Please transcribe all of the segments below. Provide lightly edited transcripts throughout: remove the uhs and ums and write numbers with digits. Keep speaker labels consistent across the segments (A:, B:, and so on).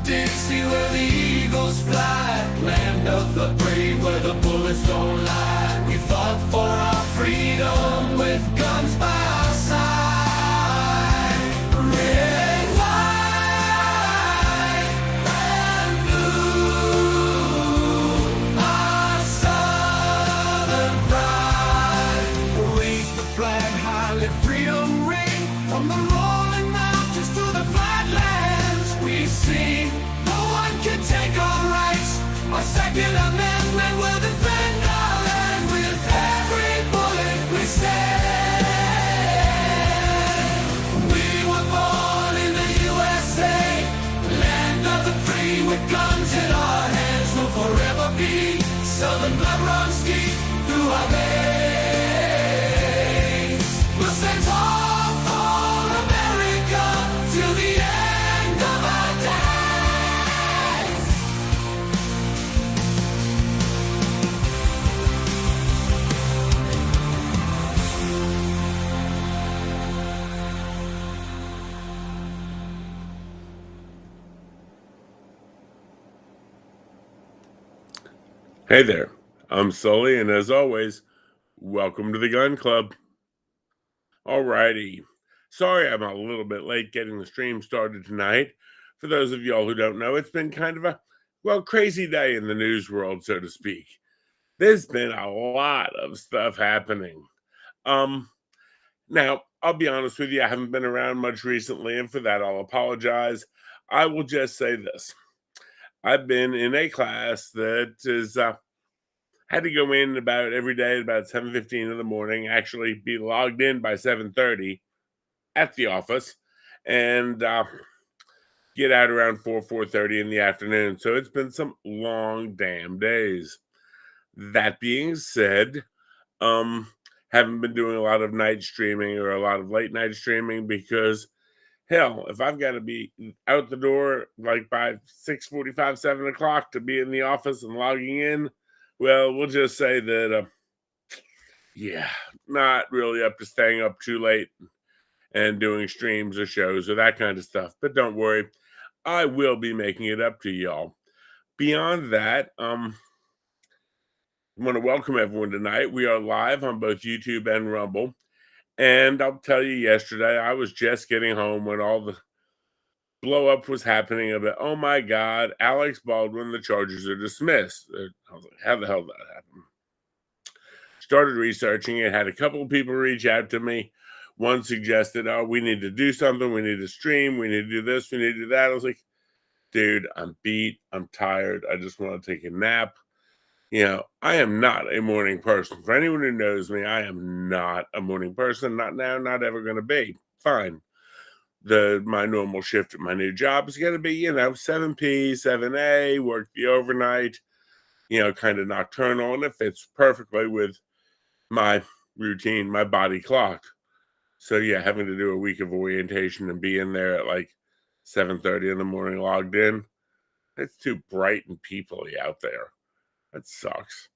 A: did see where the eagles fly, land of the brave where the bullets don't lie. We fought for our freedom with guns by our side. Red, white, and blue, our southern pride. Raise the flag high, let freedom ring from the rolling mountains to the flatlands. We sing, no one can take our rights. Our Second Amendment will defend our land. With every bullet we stand. We were born in the USA, land of the free, with guns in our hands. We'll forever be Southern blood runs deep through our veins. We'll stand tall for America till the end of our days.
B: Hey there, I'm Sully, and as always, welcome to the Gun Club. Alrighty, sorry I'm a little bit late getting the stream started tonight. For those of y'all who don't know, it's been kind of a, crazy day in the news world, so to speak. There's been a lot of stuff happening. Now, I'll be honest with you, I haven't been around much recently, and for that I'll apologize. I will just say this. I've been in a class that is had to go in about every day at about 7:15 in the morning, actually be logged in by 7:30 at the office, and get out around 4:30 in the afternoon. So it's been some long damn days. That being said, haven't been doing a lot of night streaming or a lot of late night streaming because hell, if I've got to be out the door like by 6:45, 7 o'clock to be in the office and logging in, well, we'll just say that, not really up to staying up too late and doing streams or shows or that kind of stuff. But don't worry, I will be making it up to y'all. Beyond that, I want to welcome everyone tonight. We are live on both YouTube and Rumble. And I'll tell you, yesterday, I was just getting home when all the blow up was happening about, oh my God, Alex Baldwin, the charges are dismissed. I was like, how the hell did that happen? Started researching it, had a couple of people reach out to me. One suggested, oh, we need to do something. We need to stream. We need to do this. We need to do that. I was like, dude, I'm beat. I'm tired. I just want to take a nap. You know, I am not a morning person. For anyone who knows me, I am not a morning person. Not now, not ever going to be. Fine. My normal shift at my new job is going to be, 7P, 7A, work the overnight, kind of nocturnal. And it fits perfectly with my routine, my body clock. So, yeah, having to do a week of orientation and be in there at like 7:30 in the morning logged in, it's too bright and people-y out there. That sucks.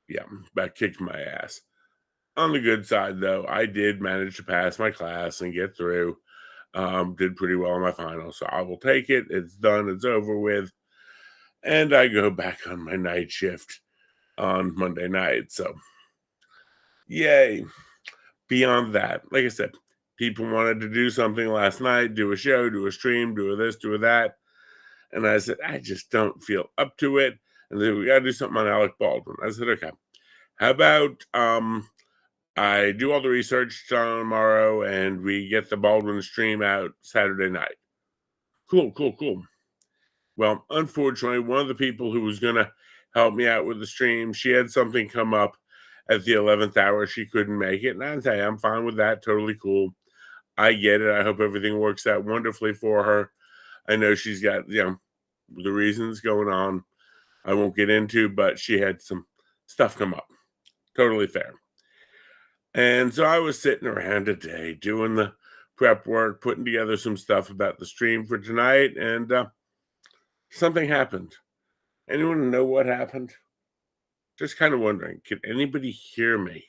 B: Yeah, that kicked my ass. On the good side, though, I did manage to pass my class and get through. Did pretty well on my final, so I will take it. It's done. It's over with. And I go back on my night shift on Monday night. So, yay. Beyond that, like I said, people wanted to do something last night, do a show, do a stream, do a this, do a that. And I said, I just don't feel up to it. And then we got to do something on Alec Baldwin. I said, okay, how about I do all the research tomorrow and we get the Baldwin stream out Saturday night. Cool. Well, unfortunately, one of the people who was going to help me out with the stream, she had something come up at the 11th hour. She couldn't make it. And I say, I'm fine with that. Totally cool. I get it. I hope everything works out wonderfully for her. I know she's got, the reasons going on I won't get into, but she had some stuff come up. Totally fair. And so I was sitting around today doing the prep work, putting together some stuff about the stream for tonight, and something happened. Anyone know what happened? Just kind of wondering, can anybody hear me?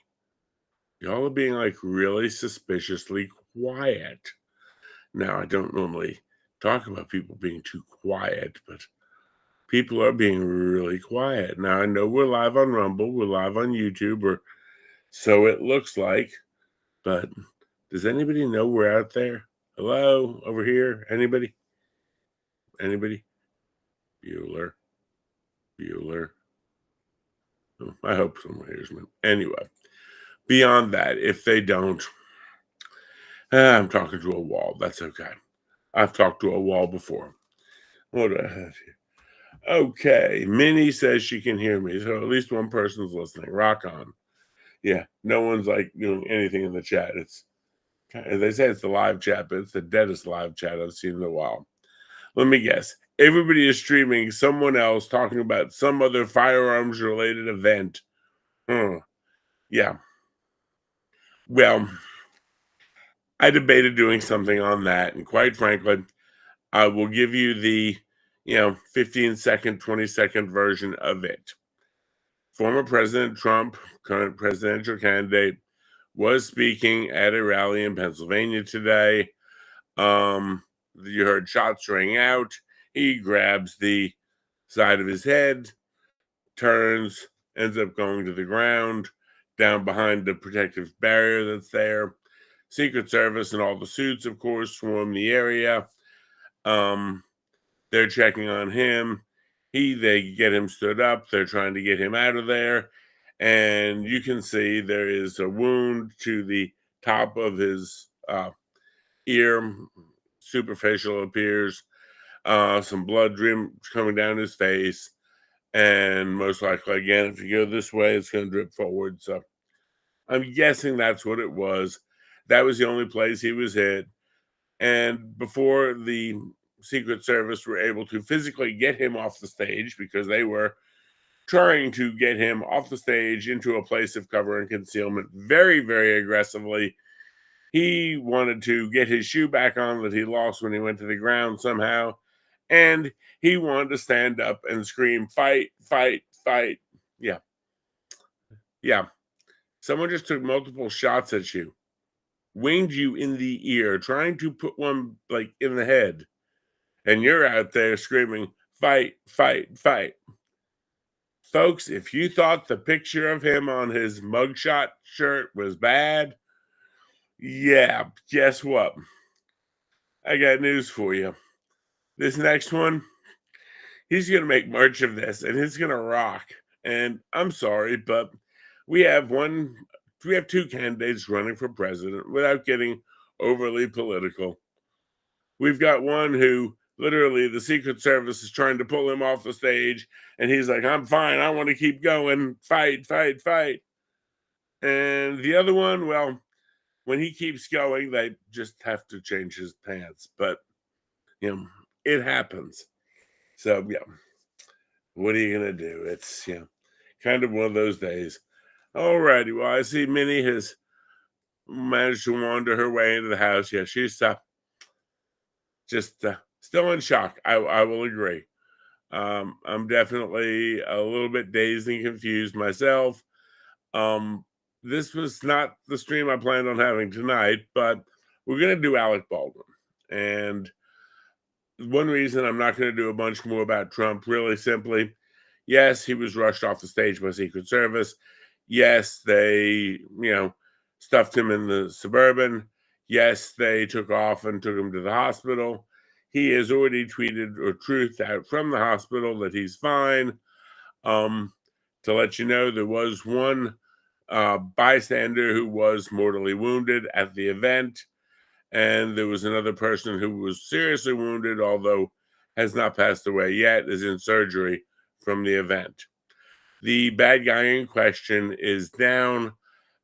B: Y'all are being like really suspiciously quiet. Now, I don't normally Talk about people being too quiet, but people are being really quiet. Now, I know we're live on Rumble, we're live on YouTube, or so it looks like, but does anybody know we're out there? Hello, over here? Anybody? Anybody? Bueller? Bueller? Oh, I hope someone hears me. Anyway, beyond that, if they don't, I'm talking to a wall. That's okay. I've talked to a wall before. What do I have here? Okay, Minnie says she can hear me, so at least one person's listening. Rock on. Yeah, no one's like doing anything in the chat. It's, as they say, it's the live chat, but it's the deadest live chat I've seen in a while. Let me guess. Everybody is streaming someone else talking about some other firearms related event. Yeah. Well, I debated doing something on that, and quite frankly, I will give you the 15-second, 20-second version of it. Former President Trump, current presidential candidate, was speaking at a rally in Pennsylvania today. You heard shots ring out. He grabs the side of his head, turns, ends up going to the ground, down behind the protective barrier that's there. Secret Service and all the suits, of course, swarm the area. They're checking on him. They get him stood up. They're trying to get him out of there. And you can see there is a wound to the top of his ear. Superficial appears. Some blood coming down his face. And most likely, again, if you go this way, it's going to drip forward. So I'm guessing that's what it was. That was the only place he was hit. And before the Secret Service were able to physically get him off the stage, because they were trying to get him off the stage into a place of cover and concealment very, very aggressively. He wanted to get his shoe back on that he lost when he went to the ground somehow. And he wanted to stand up and scream, "Fight, fight, fight." Yeah. Yeah. Someone just took multiple shots at you, winged you in the ear, trying to put one like in the head. And you're out there screaming, "Fight, fight, fight." Folks, if you thought the picture of him on his mugshot shirt was bad, yeah, guess what? I got news for you. This next one, he's going to make much of this, and it's going to rock. And I'm sorry, but we have two candidates running for president without getting overly political. We've got one who literally the Secret Service is trying to pull him off the stage, and he's like, "I'm fine. I want to keep going. Fight, fight, fight." And the other one, well, when he keeps going, they just have to change his pants. But, it happens. So, yeah, what are you going to do? It's, kind of one of those days. Alrighty, well, I see Minnie has managed to wander her way into the house. Yeah, she's just still in shock. I will agree. I'm definitely a little bit dazed and confused myself. This was not the stream I planned on having tonight, but we're going to do Alec Baldwin. And one reason I'm not going to do a bunch more about Trump, really simply, yes, he was rushed off the stage by Secret Service. Yes, they, stuffed him in the Suburban. Yes, they took off and took him to the hospital. He has already tweeted or truthed out from the hospital that he's fine. To let you know, there was one bystander who was mortally wounded at the event, and there was another person who was seriously wounded, although has not passed away yet, is in surgery from the event. The bad guy in question is down,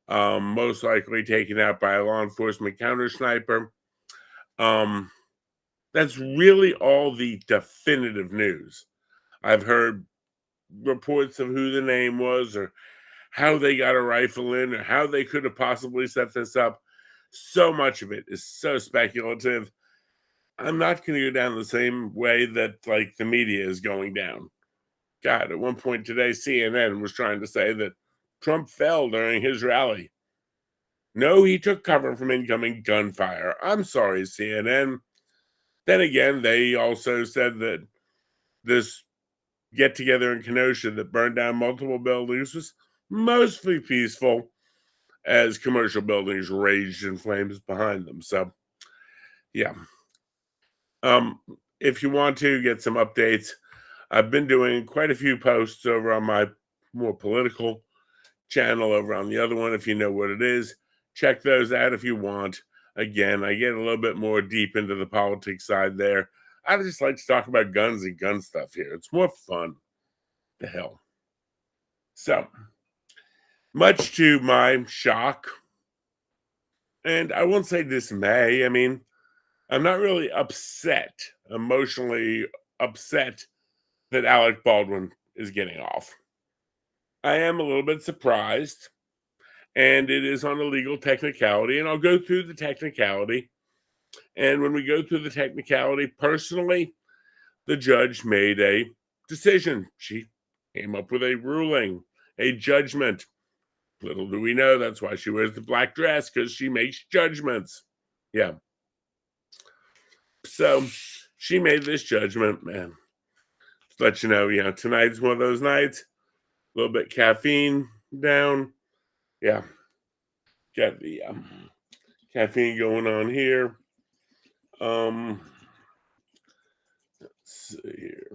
B: most likely taken out by a law enforcement counter sniper. That's really all the definitive news. I've heard reports of who the name was, or how they got a rifle in, or how they could have possibly set this up. So much of it is so speculative. I'm not going to go down the same way that like the media is going down. God, at one point today, CNN was trying to say that Trump fell during his rally. No, he took cover from incoming gunfire. I'm sorry, CNN. Then again, they also said that this get together in Kenosha that burned down multiple buildings was mostly peaceful, as commercial buildings raged in flames behind them. So, yeah. Um, if you want to get some updates, I've been doing quite a few posts over on my more political channel over on the other one. If you know what it is, check those out if you want. Again, I get a little bit more deep into the politics side there. I just like to talk about guns and gun stuff here. It's more fun. The hell. So, much to my shock, and I won't say dismay, I mean, I'm not really upset, emotionally upset that Alec Baldwin is getting off. I am a little bit surprised, and it is on a legal technicality, and I'll go through the technicality. And when we go through the technicality, personally, the judge made a decision. She came up with a ruling, a judgment. Little do we know, that's why she wears the black dress, because she makes judgments. Yeah. So she made this judgment, man. Just let you know, tonight's one of those nights. A little bit caffeine down. Yeah. Got the caffeine going on here. Let's see here.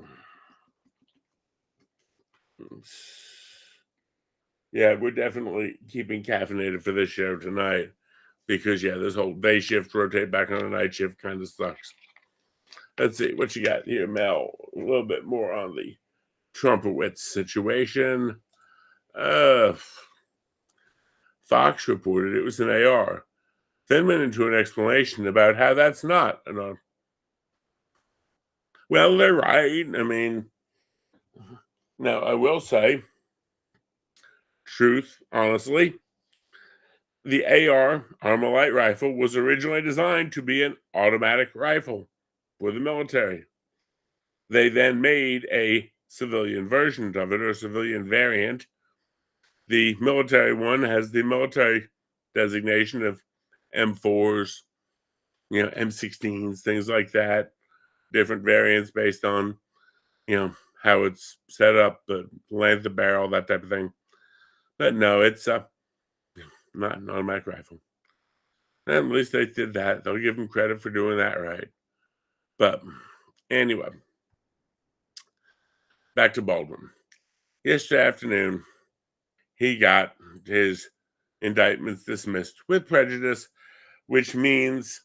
B: Yeah, we're definitely keeping caffeinated for this show tonight because, this whole day shift, rotate back on a night shift kind of sucks. Let's see what you got here, Mel. A little bit more on the Trumpowitz situation. Fox reported it was an AR, then went into an explanation about how that's not an AR. Well, they're right. I mean, now I will say, truth, honestly, the AR, Armalite rifle, was originally designed to be an automatic rifle for the military. They then made a civilian version of it, or civilian variant. The military one has the military designation of M4s, M16s, things like that. Different variants based on, how it's set up, the length of barrel, that type of thing. But no, it's not an automatic rifle. And at least they did that. They'll give them credit for doing that right. But anyway, back to Baldwin. Yesterday afternoon, he got his indictments dismissed with prejudice, which means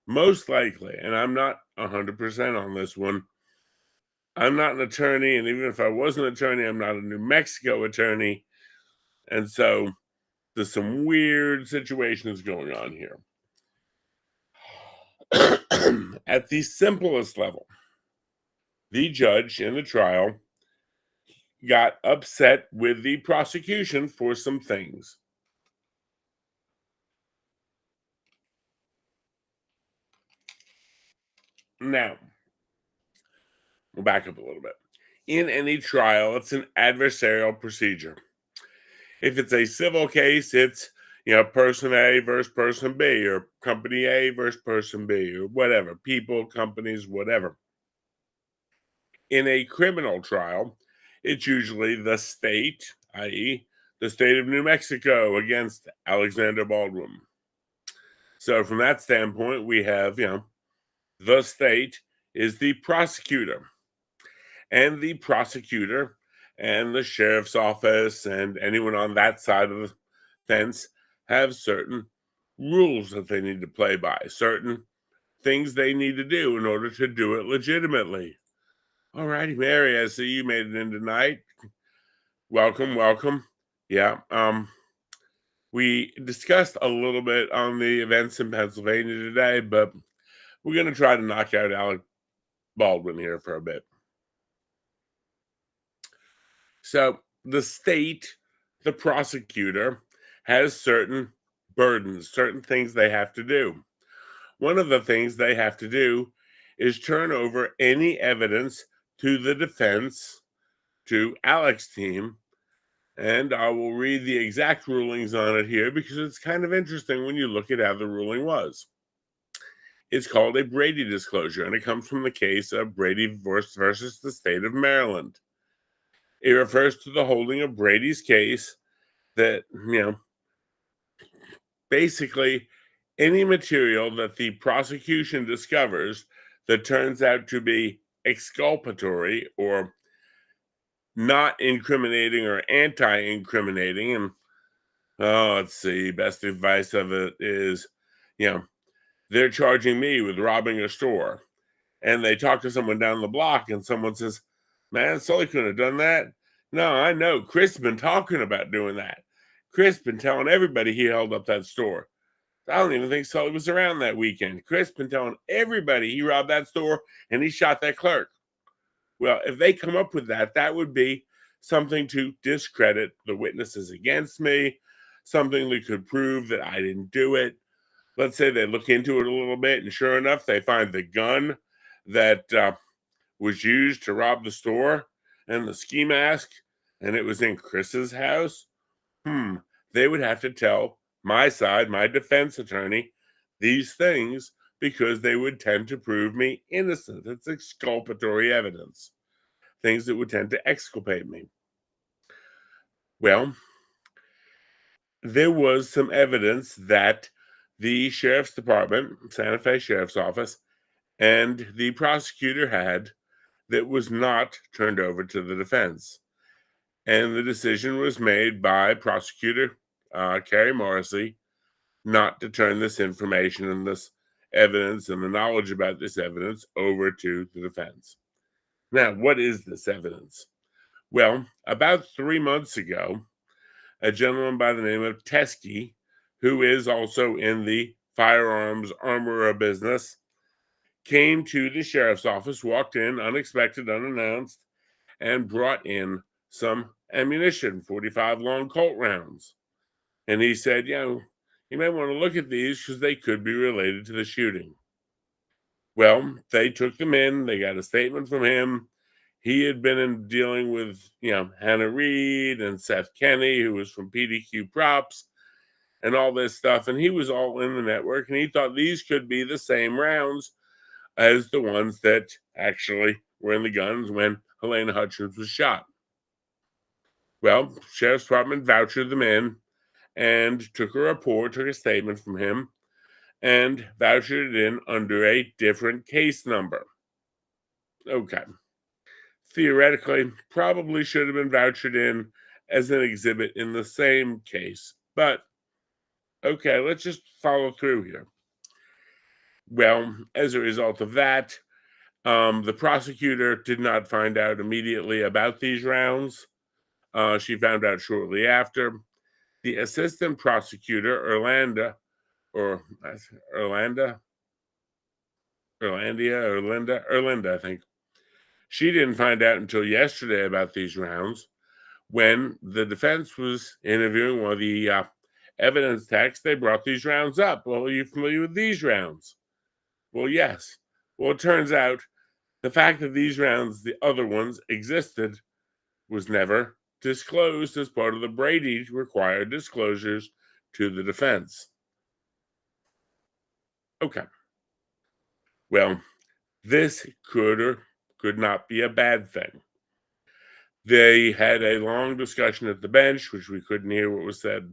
B: most likely, and I'm not 100% on this one, I'm not an attorney, and even if I was an attorney, I'm not a New Mexico attorney. And so there's some weird situations going on here. At the simplest level, the judge in the trial got upset with the prosecution for some things. Now, we'll back up a little bit. In any trial, it's an adversarial procedure. If it's a civil case, it's person A versus person B, or company A versus person B, or whatever, people, companies, whatever. In a criminal trial, it's usually the state, i.e., the state of New Mexico against Alexander Baldwin. So from that standpoint, we have, the state is the prosecutor. And the prosecutor and the sheriff's office and anyone on that side of the fence have certain rules that they need to play by, certain things they need to do in order to do it legitimately. All righty, Mary, I see you made it in tonight. Welcome. Yeah, we discussed a little bit on the events in Pennsylvania today, but we're going to try to knock out Alec Baldwin here for a bit. So the state, the prosecutor, has certain burdens, certain things they have to do. One of the things they have to do is turn over any evidence to the defense, to Alec's team, and I will read the exact rulings on it here because it's kind of interesting when you look at how the ruling was. It's called a Brady disclosure, and it comes from the case of Brady versus the state of Maryland. It refers to the holding of Brady's case that, basically any material that the prosecution discovers that turns out to be exculpatory or not incriminating or anti-incriminating. And let's see, best advice of it is, they're charging me with robbing a store, and they talk to someone down the block, and someone says, "Man, Sully couldn't have done that." No, I know. Chris been talking about doing that. Chris been telling everybody he held up that store. I don't even think Sully was around that weekend. Chris been telling everybody he robbed that store and he shot that clerk. Well, if they come up with that, that would be something to discredit the witnesses against me, something that could prove that I didn't do it. Let's say they look into it a little bit, and sure enough, they find the gun that was used to rob the store and the ski mask, and it was in Chris's house. They would have to tell my side, my defense attorney, these things because they would tend to prove me innocent. It's exculpatory evidence, things that would tend to exculpate me. Well, there was some evidence that the sheriff's department, Santa Fe Sheriff's Office, and the prosecutor had that was not turned over to the defense. And the decision was made by prosecutor Carrie Morrissey not to turn this information and this evidence and the knowledge about this evidence over to the defense. Now, what is this evidence? Well, about 3 months ago, a gentleman by the name of Teskey, who is also in the firearms armorer business, came to the sheriff's office, walked in unexpected, unannounced, and brought in some ammunition, 45 long Colt rounds. And he said, you may want to look at these because they could be related to the shooting. Well, they took them in. They got a statement from him. He had been dealing with, Hannah Reed and Seth Kenny, who was from PDQ Props and all this stuff. And he was all in the network. And he thought these could be the same rounds as the ones that actually were in the guns when Helena Hutchins was shot. Well, Sheriff's Department vouchered them in and took a report, took a statement from him, and vouchered it in under a different case number. Okay. Theoretically, probably should have been vouchered in as an exhibit in the same case. But, okay, let's just follow through here. Well, as a result of that, the prosecutor did not find out immediately about these rounds. She found out shortly after. The assistant prosecutor, Erlinda, I think. She didn't find out until yesterday about these rounds when the defense was interviewing one of the evidence techs. They brought these rounds up. Well, are you familiar with these rounds? Well, yes. Well, it turns out the fact that these rounds, the other ones, existed was never disclosed as part of the Brady required disclosures to the defense. Okay. Well, this could or could not be a bad thing. They had a long discussion at the bench, which we couldn't hear what was said.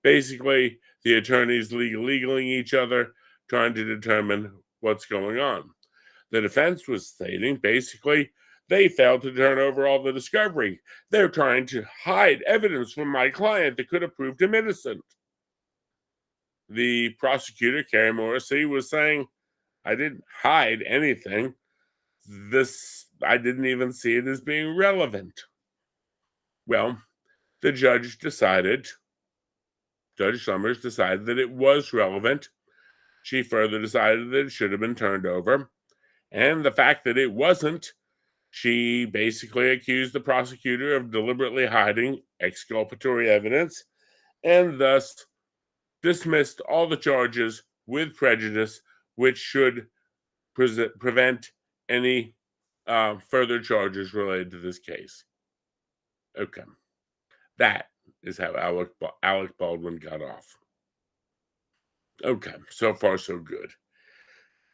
B: Basically, the attorneys legaling each other, trying to determine what's going on. The defense was stating, basically, they failed to turn over all the discovery. They're trying to hide evidence from my client that could have proved him innocent. The prosecutor, Carrie Morrissey, was saying, I didn't hide anything. I didn't even see it as being relevant. Well, the Judge Summers decided that it was relevant. She further decided that it should have been turned over. And the fact that it wasn't, she basically accused the prosecutor of deliberately hiding exculpatory evidence and thus dismissed all the charges with prejudice, which should prevent any further charges related to this case. Okay. That is how Alec Baldwin got off. Okay, so far so good.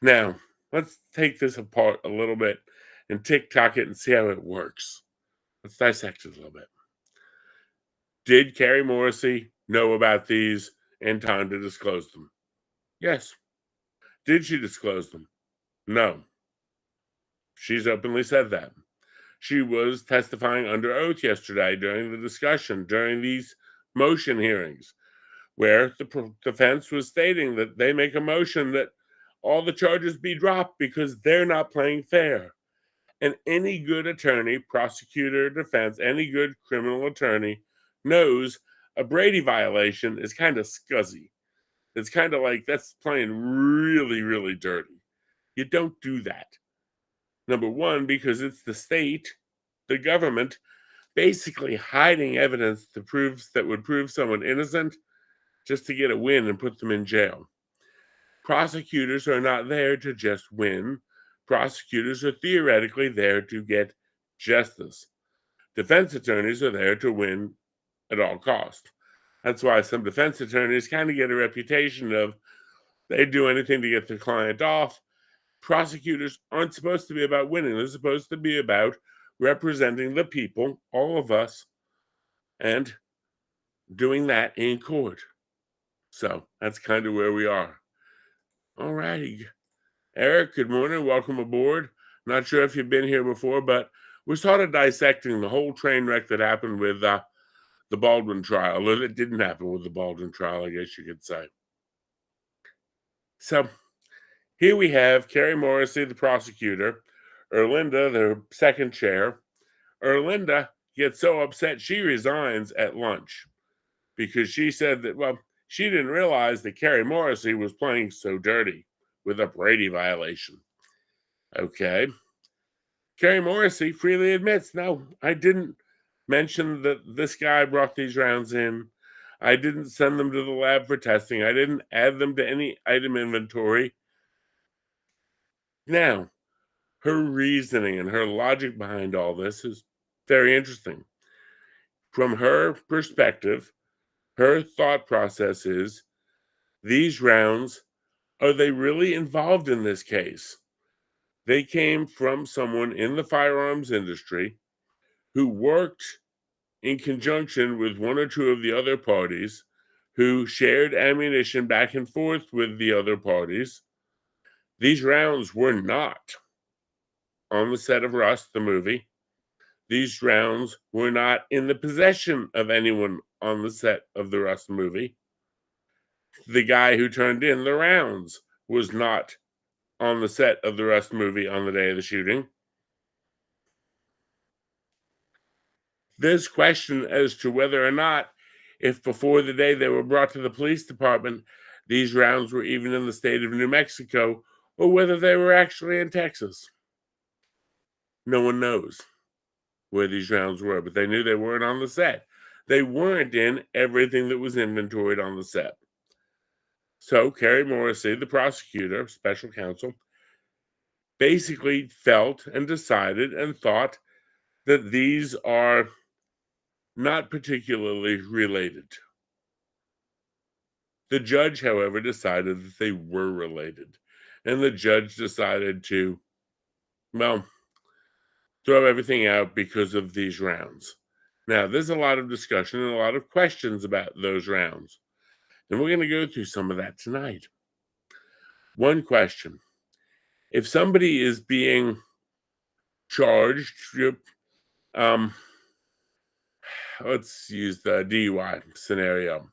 B: Now, let's take this apart a little bit and tick-tock it and see how it works. Let's dissect it a little bit. Did Carrie Morrissey know about these in time to disclose them? Yes. Did she disclose them? No. She's openly said that. She was testifying under oath yesterday during the discussion, during these motion hearings, where the defense was stating that they make a motion that all the charges be dropped because they're not playing fair. And any good attorney, prosecutor, defense, any good criminal attorney knows a Brady violation is kind of scuzzy. It's kind of like that's playing really, really dirty. You don't do that. Number one, because it's the state, the government, basically hiding evidence that would prove someone innocent just to get a win and put them in jail. Prosecutors are not there to just win. Prosecutors are theoretically there to get justice. Defense attorneys are there to win at all costs. That's why some defense attorneys kind of get a reputation of they do anything to get their client off. Prosecutors aren't supposed to be about winning. They're supposed to be about representing the people, all of us, and doing that in court. So that's kind of where we are. All righty. Eric, good morning. Welcome aboard. Not sure if you've been here before, but we're sort of dissecting the whole train wreck that happened with the Baldwin trial. Or it didn't happen with the Baldwin trial, I guess you could say. So here we have Carrie Morrissey, the prosecutor, Erlinda, the second chair. Erlinda gets so upset she resigns at lunch because she said that, well, she didn't realize that Carrie Morrissey was playing so dirty with a Brady violation. Okay. Carrie Morrissey freely admits, no, I didn't mention that this guy brought these rounds in. I didn't send them to the lab for testing. I didn't add them to any item inventory. Now, her reasoning and her logic behind all this is very interesting. From her perspective, her thought process is these rounds, are they really involved in this case? They came from someone in the firearms industry who worked in conjunction with one or two of the other parties, who shared ammunition back and forth with the other parties. These rounds were not on the set of Rust, the movie. These rounds were not in the possession of anyone on the set of the Rust movie. The guy who turned in the rounds was not on the set of the Rust movie on the day of the shooting. This question as to whether or not, if before the day they were brought to the police department, these rounds were even in the state of New Mexico, or whether they were actually in Texas. No one knows where these rounds were, but they knew they weren't on the set. They weren't in everything that was inventoried on the set. So Carrie Morrissey, the prosecutor, special counsel, basically felt and decided and thought that these are not particularly related. The judge, however, decided that they were related. And the judge decided to, well, throw everything out because of these rounds. Now, there's a lot of discussion and a lot of questions about those rounds. And we're going to go through some of that tonight. One question. If somebody is being charged, let's use the DUI scenario.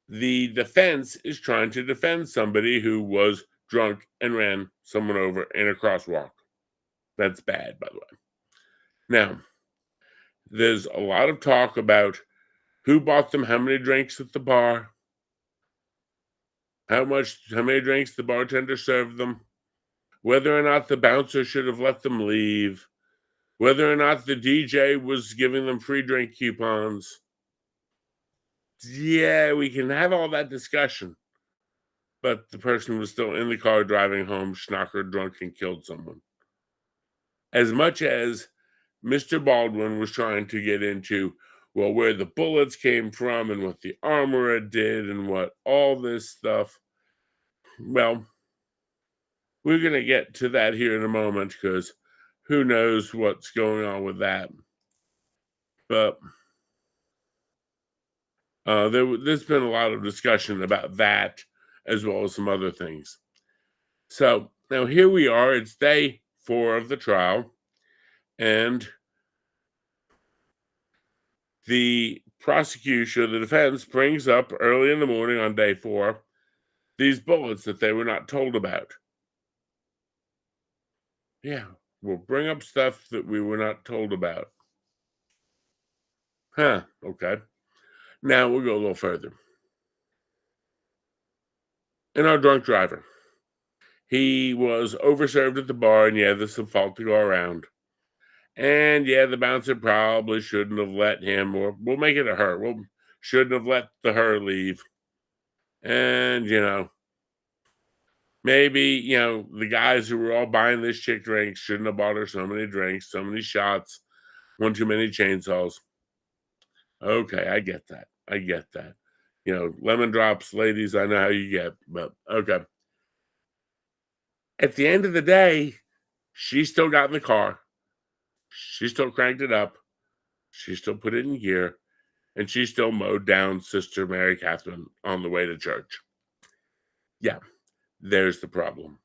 B: The defense is trying to defend somebody who was drunk and ran someone over in a crosswalk. That's bad, by the way. Now, there's a lot of talk about who bought them how many drinks at the bar, how many drinks the bartender served them, whether or not the bouncer should have let them leave, whether or not the DJ was giving them free drink coupons. Yeah, we can have all that discussion, but the person was still in the car driving home, schnockered drunk, and killed someone. As much as Mr. Baldwin was trying to get into, well, where the bullets came from and what the armorer did and what all this stuff, well, We're going to get to that here in a moment because who knows what's going on with that. But there's been a lot of discussion about that as well as some other things. So now here we are. It's day 4 of the trial. And the prosecution, the defense, brings up early in the morning on day 4 these bullets that they were not told about. Yeah, we'll bring up stuff that we were not told about. Huh, okay. Now we'll go a little further. In our drunk driver, he was overserved at the bar, and yeah, there's some fault to go around. And yeah, the bouncer probably shouldn't have let him, or we'll make it a her. We'll shouldn't have let the her leave. And maybe the guys who were all buying this chick drinks shouldn't have bought her so many drinks, so many shots, one too many chainsaws. Okay, I get that. I get that. Lemon drops, ladies, I know how you get, but okay. At the end of the day, she still got in the car. She still cranked it up. She still put it in gear. And she still mowed down Sister Mary Catherine on the way to church. Yeah, there's the problem.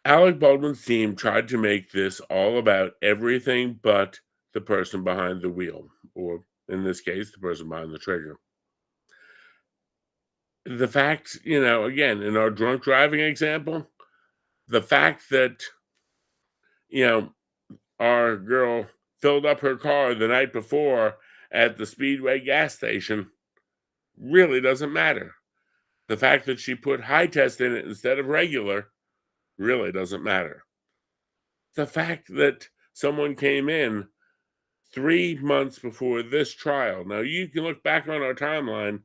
B: Alec Baldwin's team tried to make this all about everything but the person behind the wheel, or in this case, the person behind the trigger. The fact, again, in our drunk driving example, the fact that, our girl filled up her car the night before at the Speedway gas station really doesn't matter. The fact that she put high test in it instead of regular really doesn't matter. The fact that someone came in 3 months before this trial. Now, you can look back on our timeline.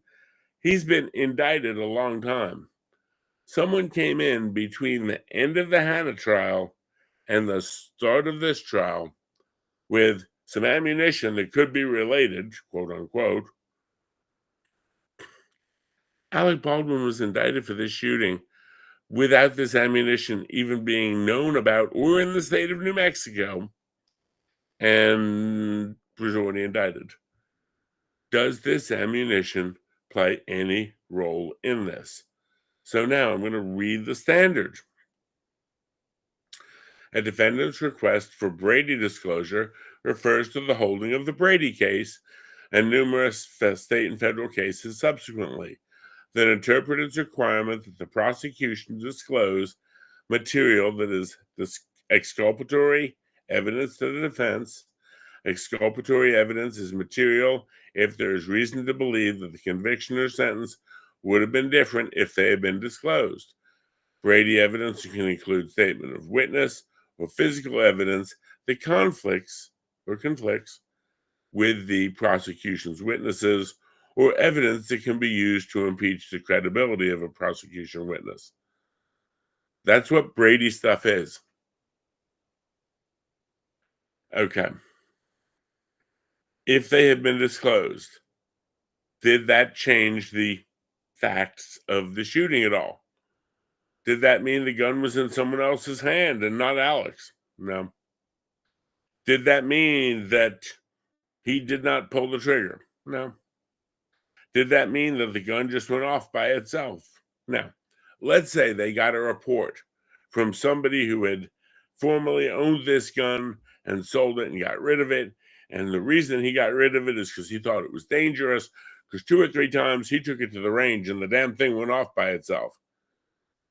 B: He's been indicted a long time. Someone came in between the end of the Hannah trial and the start of this trial with some ammunition that could be related, quote unquote. Alec Baldwin was indicted for this shooting without this ammunition even being known about or in the state of New Mexico, and was already indicted. Does this ammunition play any role in this? So now I'm going to read the standard. A defendant's request for Brady disclosure refers to the holding of the Brady case and numerous state and federal cases subsequently that interpret its requirement that the prosecution disclose material that is exculpatory evidence to the defense. Exculpatory evidence is material if there is reason to believe that the conviction or sentence would have been different if they had been disclosed. Brady evidence can include statement of witness or physical evidence that conflicts with the prosecution's witnesses, or evidence that can be used to impeach the credibility of a prosecution witness. That's what Brady stuff is. Okay. If they had been disclosed, did that change the facts of the shooting at all? Did that mean the gun was in someone else's hand and not Alec's? No. Did that mean that he did not pull the trigger? No. Did that mean that the gun just went off by itself? No. Let's say they got a report from somebody who had formerly owned this gun and sold it and got rid of it. And the reason he got rid of it is because he thought it was dangerous, because 2 or 3 times he took it to the range and the damn thing went off by itself.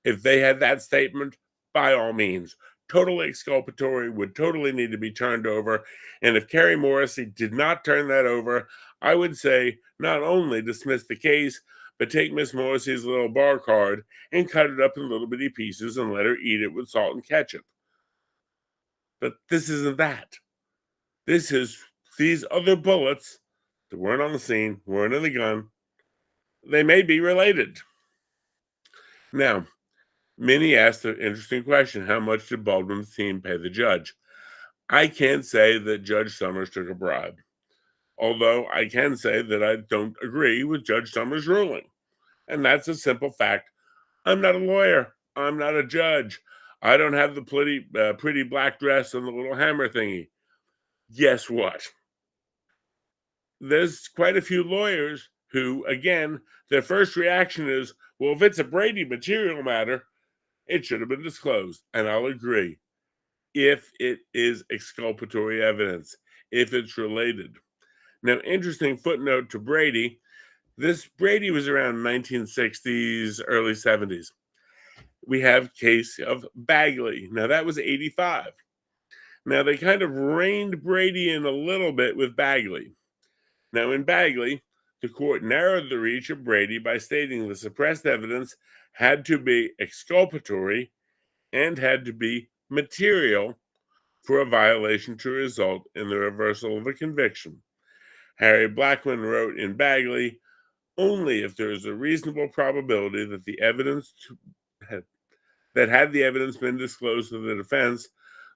B: If they had that statement, by all means, totally exculpatory, would totally need to be turned over. And if Carrie Morrissey did not turn that over, I would say not only dismiss the case, but take Miss Morrissey's little bar card and cut it up in little bitty pieces and let her eat it with salt and ketchup. But this isn't that. This is these other bullets that weren't on the scene, weren't in the gun. They may be related. Now, many asked an interesting question. How much did Baldwin's team pay the judge? I can't say that Judge Summers took a bribe, although I can say that I don't agree with Judge Summers' ruling. And that's a simple fact. I'm not a lawyer. I'm not a judge. I don't have the pretty black dress and the little hammer thingy. Guess what? There's quite a few lawyers who, again, their first reaction is, well, if it's a Brady material matter, it should have been disclosed. And I'll agree if it is exculpatory evidence, if it's related. Now, interesting footnote to Brady. This Brady was around 1960s, early 70s. We have case of Bagley. Now that was 85. Now they kind of reined Brady in a little bit with Bagley. Now in Bagley, the court narrowed the reach of Brady by stating the suppressed evidence had to be exculpatory and had to be material for a violation to result in the reversal of a conviction. Harry Blackman wrote in Bagley, only if there is a reasonable probability that the evidence had the evidence been disclosed to the defense,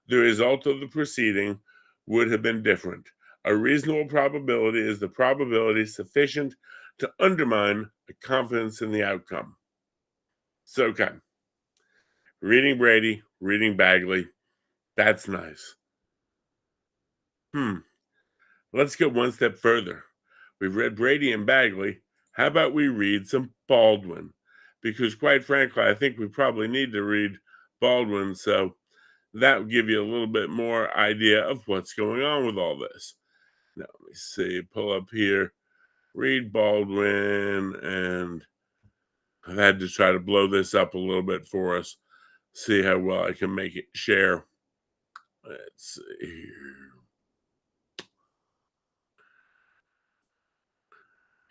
B: the result of the proceeding would have been different. A reasonable probability is the probability sufficient to undermine the confidence in the outcome. So, okay, reading Brady, reading Bagley, that's nice. Let's go one step further. We've read Brady and Bagley. How about we read some Baldwin? Because quite frankly, I think we probably need to read Baldwin, so that will give you a little bit more idea of what's going on with all this. Now, let me see, pull up here, read Baldwin, and I've had to try to blow this up a little bit for us, see how well I can make it share. Let's see here.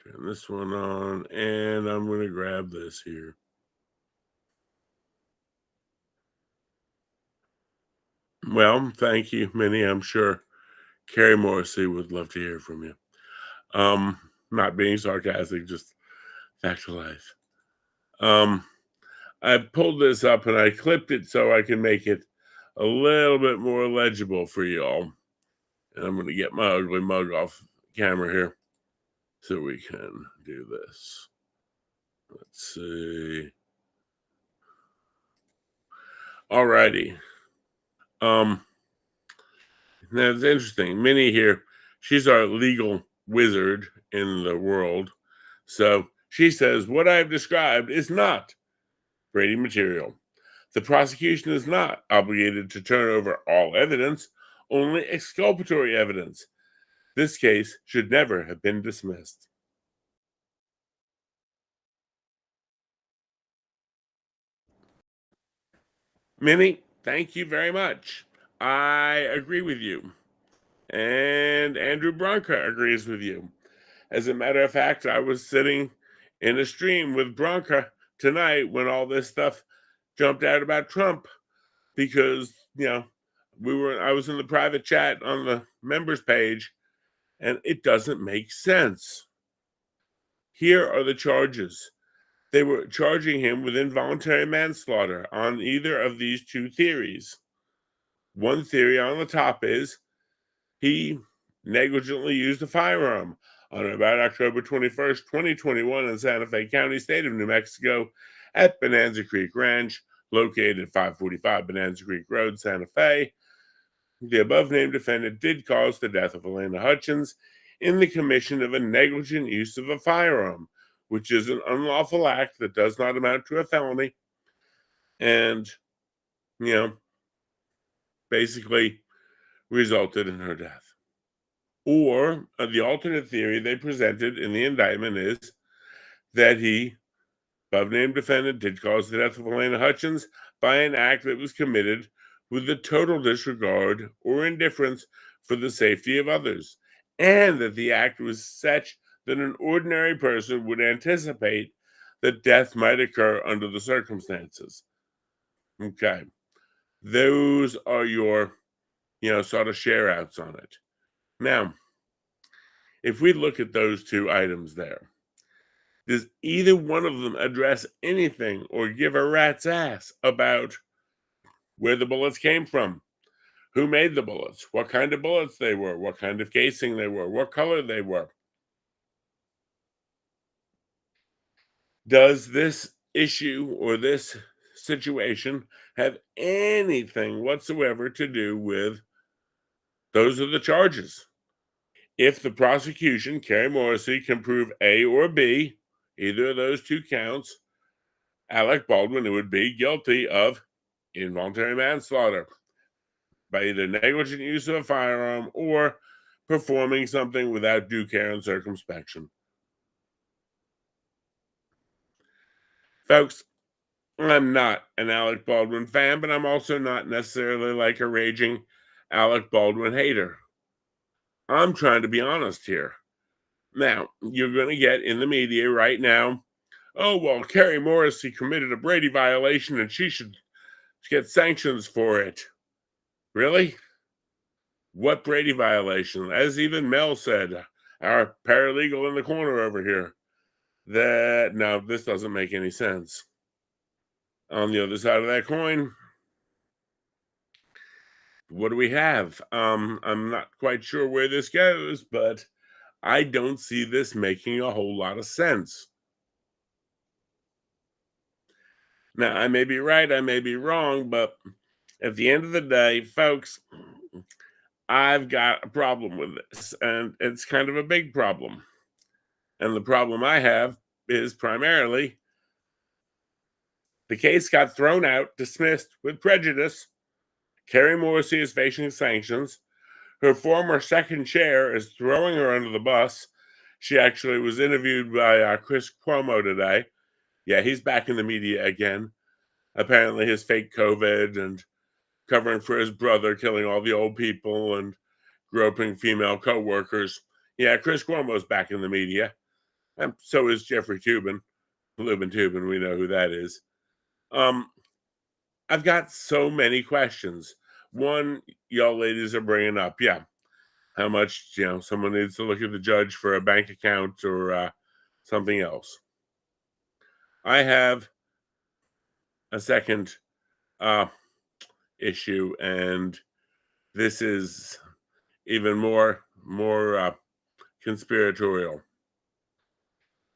B: Turn this one on, and I'm going to grab this here. Well, thank you, Minnie. I'm sure Carrie Morrissey would love to hear from you. Not being sarcastic, just fact of life. I pulled this up and I clipped it so I can make it a little bit more legible for y'all. And I'm going to get my ugly mug off camera here so we can do this. Let's see. Alrighty. Now it's interesting. Minnie here, she's our legal wizard in the world. So she says, what I've described is not Brady material. The prosecution is not obligated to turn over all evidence, only exculpatory evidence. This case should never have been dismissed. Minnie, thank you very much. I agree with you. And Andrew Bronca agrees with you. As a matter of fact, I was sitting in a stream with Bronca tonight when all this stuff jumped out about Trump because, I was in the private chat on the members page and it doesn't make sense. Here are the charges. They were charging him with involuntary manslaughter on either of these two theories. One theory on the top is he negligently used a firearm on about October 21st, 2021 in Santa Fe County, state of New Mexico at Bonanza Creek Ranch, located at 545 Bonanza Creek Road, Santa Fe. The above-named defendant did cause the death of Elena Hutchins in the commission of a negligent use of a firearm, which is an unlawful act that does not amount to a felony. And, basically resulted in her death. Or the alternate theory they presented in the indictment is that he, above-named defendant, did cause the death of Elena Hutchins by an act that was committed with the total disregard or indifference for the safety of others, and that the act was such that an ordinary person would anticipate that death might occur under the circumstances. Okay. Those are your, sort of share outs on it. Now, if we look at those two items there, does either one of them address anything or give a rat's ass about where the bullets came from, who made the bullets, what kind of bullets they were, what kind of casing they were, what color they were? Does this issue or this situation have anything whatsoever to do with those are the charges. If the prosecution, Carrie Morrissey, can prove A or B, either of those two counts, Alec Baldwin would be guilty of involuntary manslaughter by either negligent use of a firearm or performing something without due care and circumspection. Folks, I'm not an Alec Baldwin fan, but I'm also not necessarily like a raging Alec Baldwin hater. I'm trying to be honest here. Now, you're going to get in the media right now, oh, well, Carrie Morrissey committed a Brady violation and she should get sanctions for it. Really? What Brady violation? As even Mel said, our paralegal in the corner over here, that now this doesn't make any sense. On the other side of that coin, what do we have? I'm not quite sure where this goes, but I don't see this making a whole lot of sense. Now, I may be right, I may be wrong, but at the end of the day, folks, I've got a problem with this, and it's kind of a big problem. And the problem I have is primarily the case got thrown out, dismissed with prejudice. Carrie Morrissey is facing sanctions. Her former second chair is throwing her under the bus. She actually was interviewed by Chris Cuomo today. Yeah, he's back in the media again. Apparently, his fake COVID and covering for his brother killing all the old people and groping female co-workers. Yeah, Chris Cuomo's back in the media. And so is Jeffrey Toobin. Lubin Toobin, we know who that is. I've got so many questions. One, y'all ladies are bringing up, yeah, how much, someone needs to look at the judge for a bank account or something else. I have a second issue, and this is even more conspiratorial.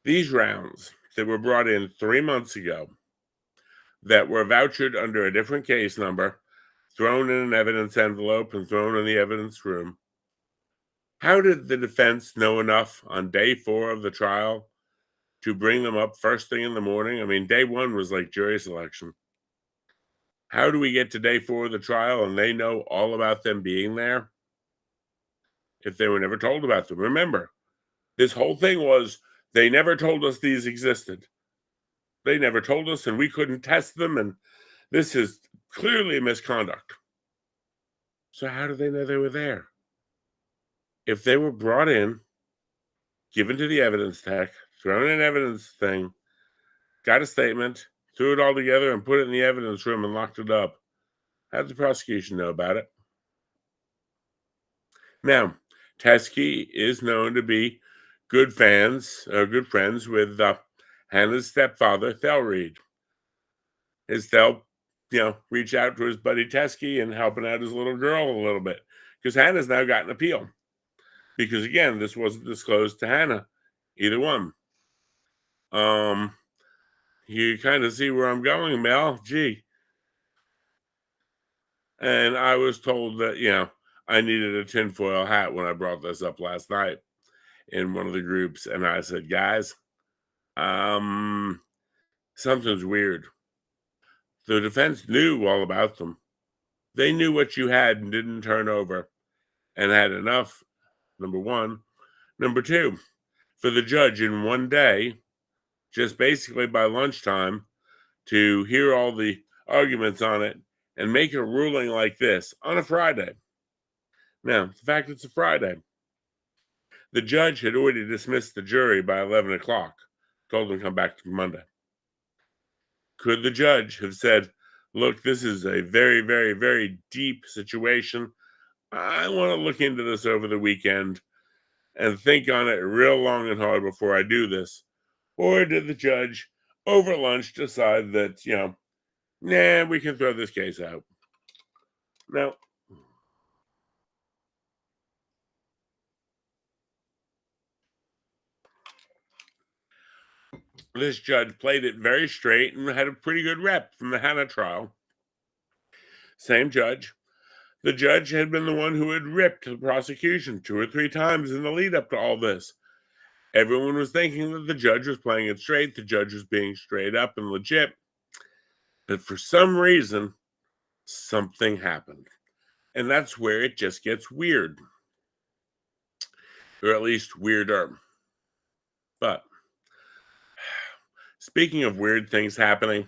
B: These rounds that were brought in 3 months ago that were vouchered under a different case number, thrown in an evidence envelope and thrown in the evidence room. How did the defense know enough on day 4 of the trial to bring them up first thing in the morning? I mean, day 1 was like jury selection. How do we get to day 4 of the trial and they know all about them being there if they were never told about them? Remember, this whole thing was they never told us these existed. They never told us, and we couldn't test them, and this is clearly misconduct. So how do they know they were there? If they were brought in, given to the evidence tech, thrown in evidence thing, got a statement, threw it all together and put it in the evidence room and locked it up, how did the prosecution know about it? Now, Teskey is known to be good friends with Hannah's stepfather, Thel Reed. Is Thel, reach out to his buddy Teskey and helping out his little girl a little bit. Because Hannah's now got an appeal. Because again, this wasn't disclosed to Hannah, either one. You kind of see where I'm going, Mel. Gee. And I was told that, I needed a tinfoil hat when I brought this up last night in one of the groups. And I said, guys, something's weird. The defense knew all about them. They knew what you had and didn't turn over and had enough, number one. Number two, for the judge in one day, just basically by lunchtime, to hear all the arguments on it and make a ruling like this on a Friday. Now, the fact it's a Friday, the judge had already dismissed the jury by 11 o'clock, told them to come back to Monday. Could the judge have said, look, this is a very, very, very deep situation. I want to look into this over the weekend and think on it real long and hard before I do this? Or did the judge over lunch decide that, we can throw this case out? Now, This judge played it very straight and had a pretty good rep from the Hannah trial. Same judge. The judge had been the one who had ripped the prosecution 2 or 3 times in the lead up to all this. Everyone was thinking that the judge was playing it straight, the judge was being straight up and legit. But for some reason, something happened. And that's where it just gets weird. Or at least weirder. But speaking of weird things happening,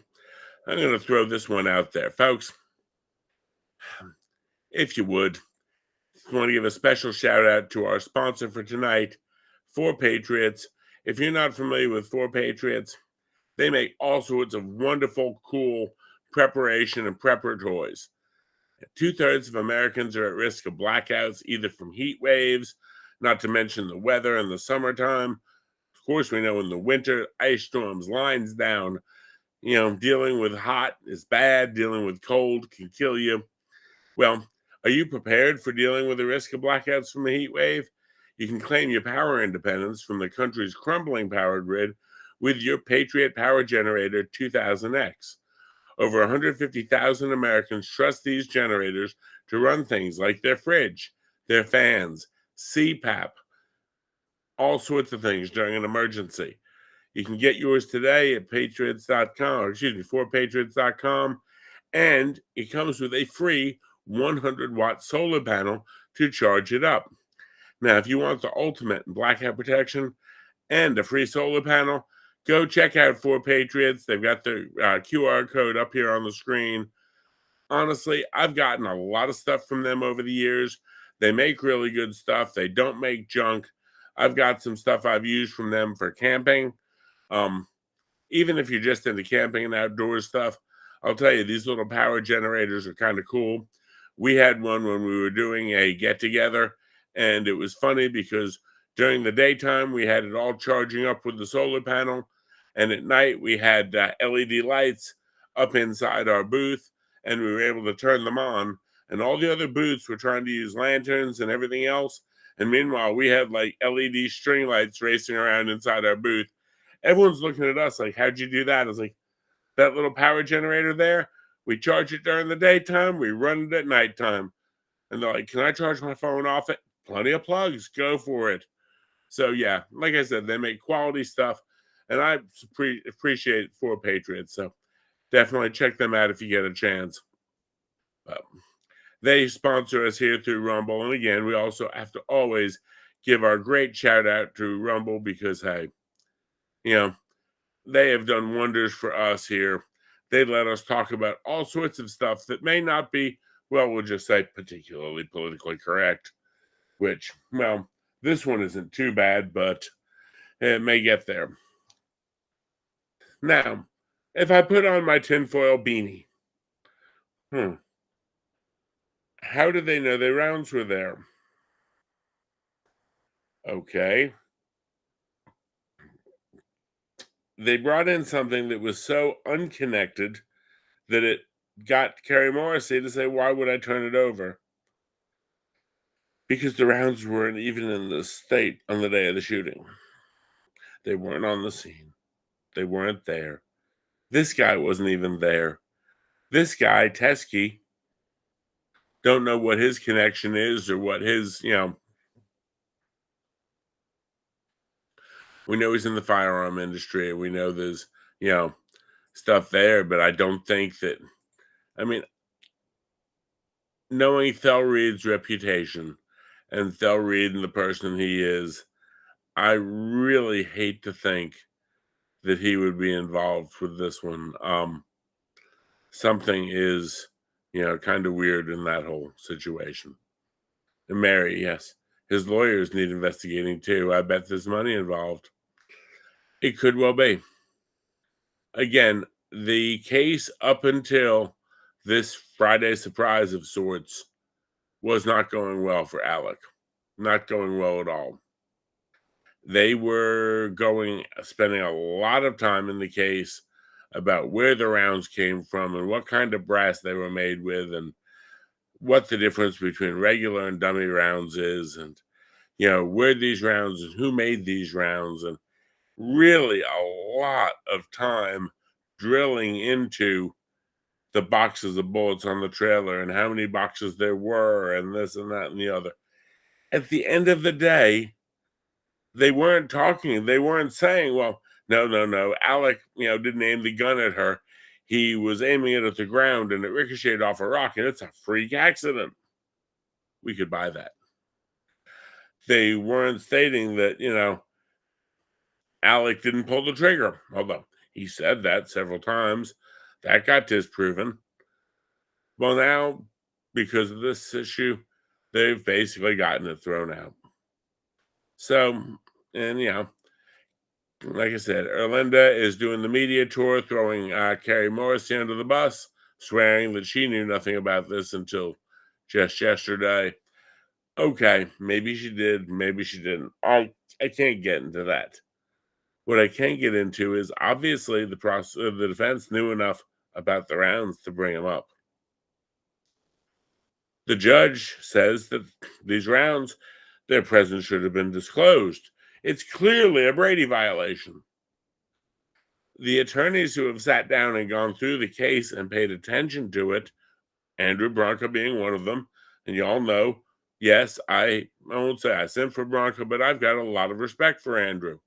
B: I'm going to throw this one out there. Folks, if you would, I want to give a special shout out to our sponsor for tonight, 4Patriots. If you're not familiar with 4Patriots, they make all sorts of wonderful, cool preparation and prepper toys. 2/3 of Americans are at risk of blackouts, either from heat waves, not to mention the weather in the summertime. Of course, we know in the winter, ice storms, lines down. Dealing with hot is bad. Dealing with cold can kill you. Well, are you prepared for dealing with the risk of blackouts from the heat wave? You can claim your power independence from the country's crumbling power grid with your Patriot Power Generator 2000X. Over 150,000 Americans trust these generators to run things like their fridge, their fans, CPAP, all sorts of things during an emergency. You can get yours today at patriots.com, or 4patriots.com, and it comes with a free 100-watt solar panel to charge it up. Now, if you want the ultimate blackout protection and a free solar panel, go check out 4Patriots. They've got their QR code up here on the screen. Honestly, I've gotten a lot of stuff from them over the years. They make really good stuff. They don't make junk. I've got some stuff I've used from them for camping. Even if you're just into camping and outdoor stuff, I'll tell you, these little power generators are kind of cool. We had one when we were doing a get-together, and it was funny because during the daytime, we had it all charging up with the solar panel, and at night, we had LED lights up inside our booth, and we were able to turn them on, and all the other booths were trying to use lanterns and everything else, and meanwhile, we had like LED string lights racing around inside our booth. Everyone's looking at us like, how'd you do that? I was like, that little power generator there, we charge it during the daytime, we run it at nighttime. And they're like, can I charge my phone off it? Plenty of plugs, go for it. So yeah, like I said, they make quality stuff, and I appreciate 4Patriots. So definitely check them out if you get a chance. They sponsor us here through Rumble. And again, we also have to always give our great shout out to Rumble because, hey, they have done wonders for us here. They let us talk about all sorts of stuff that may not be, well, we'll just say particularly politically correct, which, well, this one isn't too bad, but it may get there. Now, if I put on my tinfoil beanie, how did they know their rounds were there? Okay. They brought in something that was so unconnected that it got Carrie Morrissey to say, why would I turn it over? Because the rounds weren't even in the state on the day of the shooting. They weren't on the scene. They weren't there. This guy wasn't even there. This guy, Teskey, don't know what his connection is or what his, we know he's in the firearm industry. We know there's, stuff there, but I don't think that, knowing Thel Reed's reputation and Thel Reed and the person he is, I really hate to think that he would be involved with this one. Something is, kind of weird in that whole situation. And Mary, yes, his lawyers need investigating too. I bet there's money involved. It could well be. Again, the case up until this Friday surprise of sorts was not going well for Alec. Not going well at all. They were spending a lot of time in the case about where the rounds came from and what kind of brass they were made with and what the difference between regular and dummy rounds is and, where these rounds and who made these rounds. And really a lot of time drilling into the boxes of bullets on the trailer and how many boxes there were and this and that and the other. At the end of the day, they weren't talking. They weren't saying, well, no, no, no. Alec, didn't aim the gun at her. He was aiming it at the ground and it ricocheted off a rock and it's a freak accident. We could buy that. They weren't stating that, Alec didn't pull the trigger, although he said that several times. That got disproven. Well, now, because of this issue, they've basically gotten it thrown out. So, and like I said, Erlinda is doing the media tour, throwing Carrie Morrissey under the bus, swearing that she knew nothing about this until just yesterday. Okay, maybe she did, maybe she didn't. I can't get into that. What I can get into is obviously the defense knew enough about the rounds to bring them up. The judge says that these rounds, their presence should have been disclosed. It's clearly a Brady violation. The attorneys who have sat down and gone through the case and paid attention to it, Andrew Bronco being one of them, and you all know, yes, I won't say I sent for Bronco, but I've got a lot of respect for Andrew.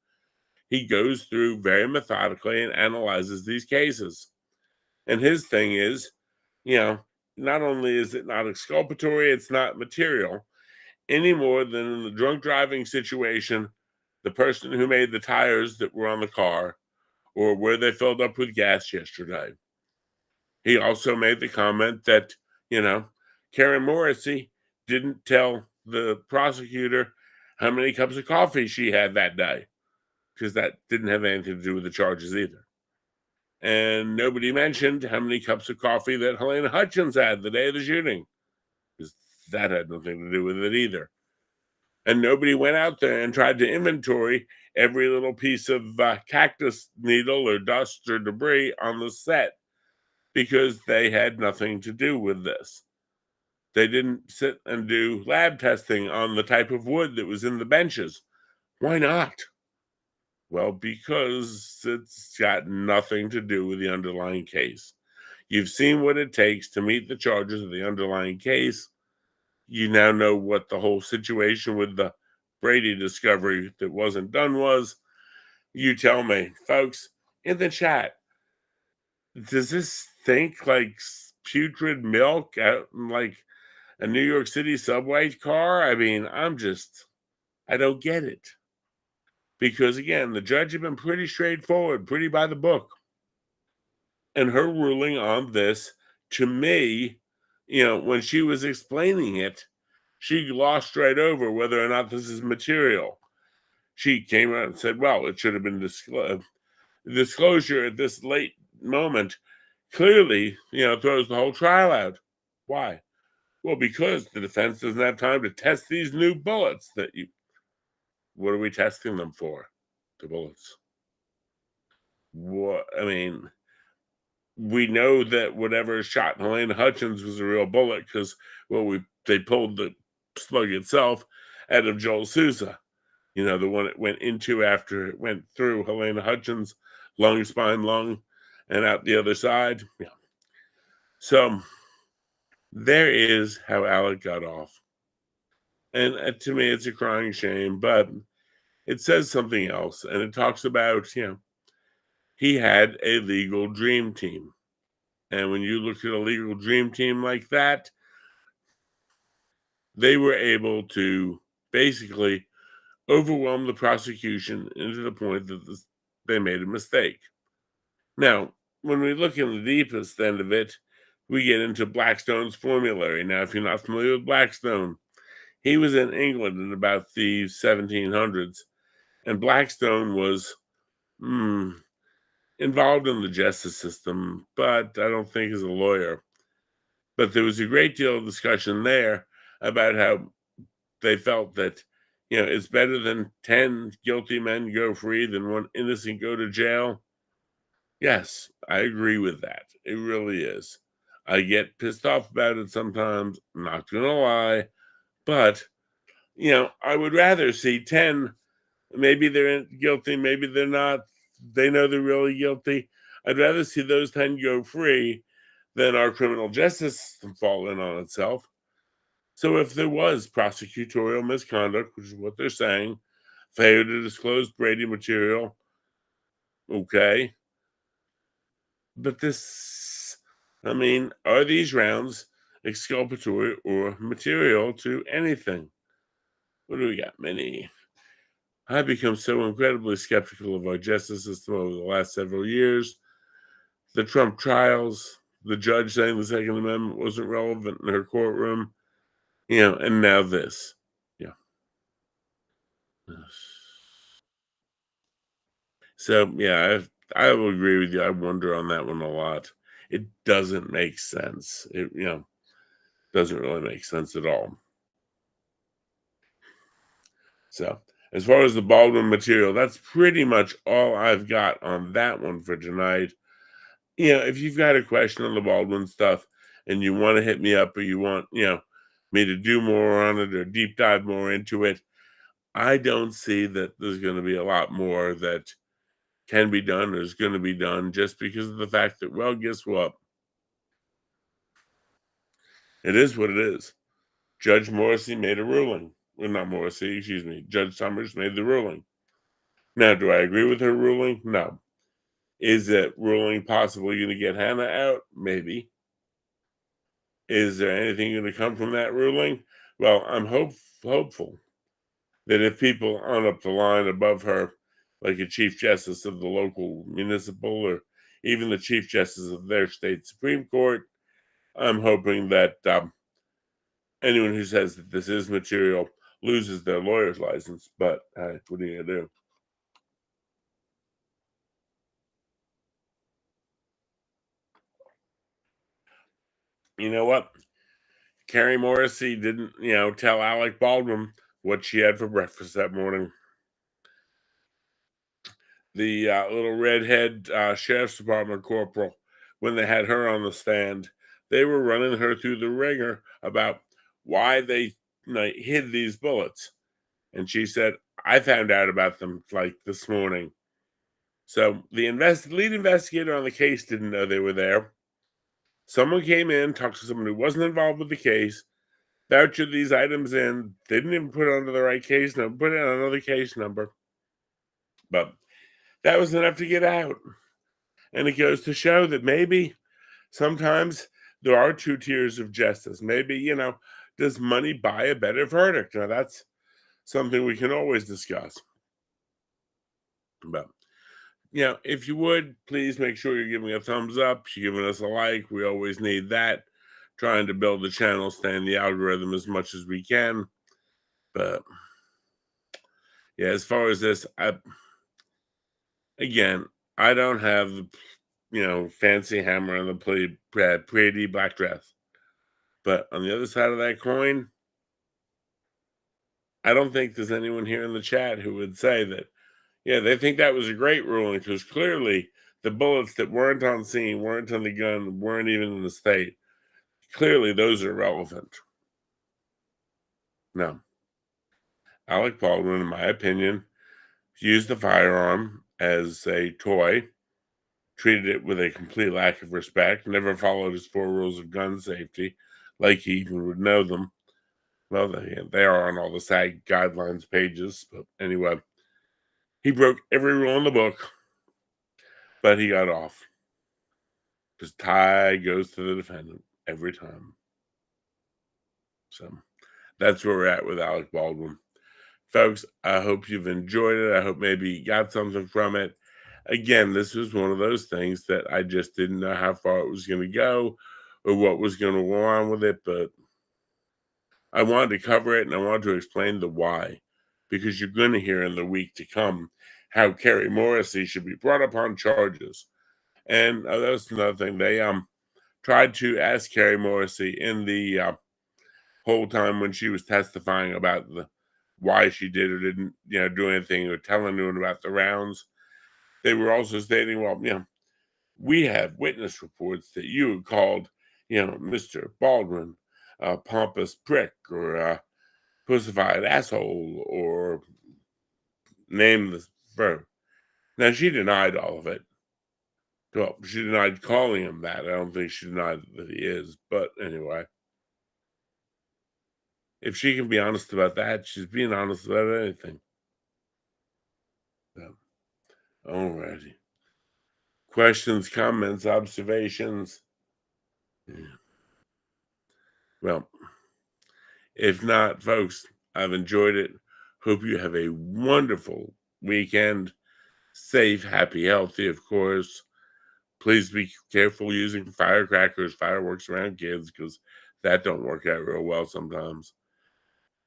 B: He goes through very methodically and analyzes these cases. And his thing is, not only is it not exculpatory, it's not material any more than in the drunk driving situation, the person who made the tires that were on the car or where they filled up with gas yesterday. He also made the comment that, Karen Morrissey didn't tell the prosecutor how many cups of coffee she had that day, because that didn't have anything to do with the charges either. And nobody mentioned how many cups of coffee that Helena Hutchins had the day of the shooting, because that had nothing to do with it either. And nobody went out there and tried to inventory every little piece of cactus needle or dust or debris on the set, because they had nothing to do with this. They didn't sit and do lab testing on the type of wood that was in the benches. Why not? Well, because it's got nothing to do with the underlying case. You've seen what it takes to meet the charges of the underlying case. You now know what the whole situation with the Brady discovery that wasn't done was. You tell me, folks, in the chat, does this think like putrid milk out in like a New York City subway car? I mean, I don't get it. Because again, the judge had been pretty straightforward, pretty by the book. And her ruling on this, to me, when she was explaining it, she glossed right over whether or not this is material. She came out and said, well, it should have been disclosure at this late moment clearly, throws the whole trial out. Why? Well, because the defense doesn't have time to test these new bullets what are we testing them for? The bullets. What? I mean, we know that whatever shot Helena Hutchins was a real bullet because, they pulled the slug itself out of Joel Sousa. The one it went into after it went through Helena Hutchins' lung, spine, lung, and out the other side. Yeah. So there is how Alec got off. And to me, it's a crying shame, but it says something else. And it talks about, he had a legal dream team. And when you look at a legal dream team like that, they were able to basically overwhelm the prosecution into the point that they made a mistake. Now, when we look in the deepest end of it, we get into Blackstone's formulary. Now, if you're not familiar with Blackstone, he was in England in about the 1700s, and Blackstone was involved in the justice system, but I don't think as a lawyer. But there was a great deal of discussion there about how they felt that, it's better than 10 guilty men go free than one innocent go to jail. Yes, I agree with that. It really is. I get pissed off about it sometimes, I'm not going to lie, but, I would rather see 10 Maybe they're guilty, maybe they're not. They know they're really guilty. I'd rather see those 10 go free than our criminal justice system fall in on itself. So if there was prosecutorial misconduct, which is what they're saying, failure to disclose Brady material, okay. But this, I mean, are these rounds exculpatory or material to anything? What do we got? Many. I've become so incredibly skeptical of our justice system over the last several years. The Trump trials, the judge saying the Second Amendment wasn't relevant in her courtroom, and now this. Yeah. So, yeah, I will agree with you. I wonder on that one a lot. It doesn't make sense. It, doesn't really make sense at all. So, as far as the Baldwin material, that's pretty much all I've got on that one for tonight. If you've got a question on the Baldwin stuff and you want to hit me up or you want, me to do more on it or deep dive more into it, I don't see that there's going to be a lot more that can be done or is going to be done just because of the fact that, well, guess what? It is what it is. Judge Morrissey made a ruling. Well, not Morrissey, excuse me. Judge Summers made the ruling. Now, do I agree with her ruling? No. Is that ruling possibly going to get Hannah out? Maybe. Is there anything going to come from that ruling? Well, I'm hopeful that if people on up the line above her, like a chief justice of the local municipal or even the chief justice of their state Supreme Court, I'm hoping that anyone who says that this is material loses their lawyer's license. But what are you going to do? You know what? Carrie Morrissey didn't, tell Alec Baldwin what she had for breakfast that morning. The little redhead sheriff's department corporal, when they had her on the stand, they were running her through the ringer about why they hid these bullets. And she said, I found out about them like this morning. So the lead investigator on the case didn't know they were there. Someone came in, talked to someone who wasn't involved with the case, vouchered these items in, didn't even put it under the right case number, put it on another case number. But that was enough to get out. And it goes to show that maybe sometimes there are two tiers of justice. Maybe, does money buy a better verdict? Now, that's something we can always discuss. But, if you would, please make sure you're giving a thumbs up. You're giving us a like. We always need that. Trying to build the channel, stay in the algorithm as much as we can. But, yeah, as far as this, I don't have the, fancy hammer and the pretty black dress. But on the other side of that coin, I don't think there's anyone here in the chat who would say that, they think that was a great ruling because clearly the bullets that weren't on scene, weren't on the gun, weren't even in the state. Clearly, those are relevant. No. Alec Baldwin, in my opinion, used the firearm as a toy, treated it with a complete lack of respect, never followed his 4 rules of gun safety, like he even would know them. Well, they are on all the SAG guidelines pages, but anyway, he broke every rule in the book, but he got off. Because tie goes to the defendant every time. So that's where we're at with Alec Baldwin. Folks, I hope you've enjoyed it. I hope maybe you got something from it. Again, this was one of those things that I just didn't know how far it was going to go or what was going to go on with it, but I wanted to cover it and I wanted to explain the why, because you're going to hear in the week to come how Carrie Morrissey should be brought up on charges. And that's another thing. They tried to ask Carrie Morrissey in the whole time when she was testifying about why she did or didn't, do anything or tell anyone about the rounds. They were also stating, well, we have witness reports that you had called, Mr. Baldwin a pompous prick or a pussified asshole or name the firm. Now, she denied all of it. Well, she denied calling him that. I don't think she denied that he is. But anyway, if she can be honest about that, she's being honest about anything. So, alrighty. Questions, comments, observations? Yeah. Well, if not, folks, I've enjoyed it. Hope you have a wonderful weekend. Safe, happy, healthy, of course. Please be careful using firecrackers, fireworks around kids, because that don't work out real well sometimes.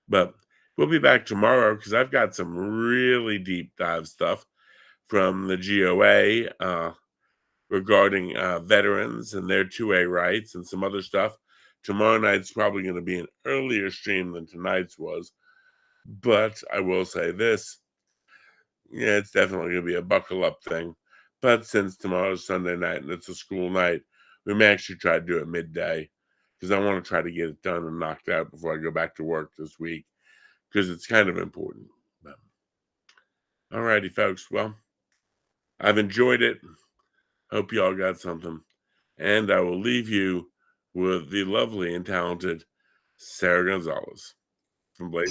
B: But we'll be back tomorrow because I've got some really deep dive stuff from the GOA regarding veterans and their 2A rights and some other stuff. Tomorrow night's probably going to be an earlier stream than tonight's was. But I will say this. Yeah, it's definitely going to be a buckle up thing. But since tomorrow's Sunday night and it's a school night, we may actually try to do it midday because I want to try to get it done and knocked out before I go back to work this week because it's kind of important. But, alrighty, folks. Well, I've enjoyed it. Hope you all got something. And I will leave you with the lovely and talented Sarah Gonzalez from Blake.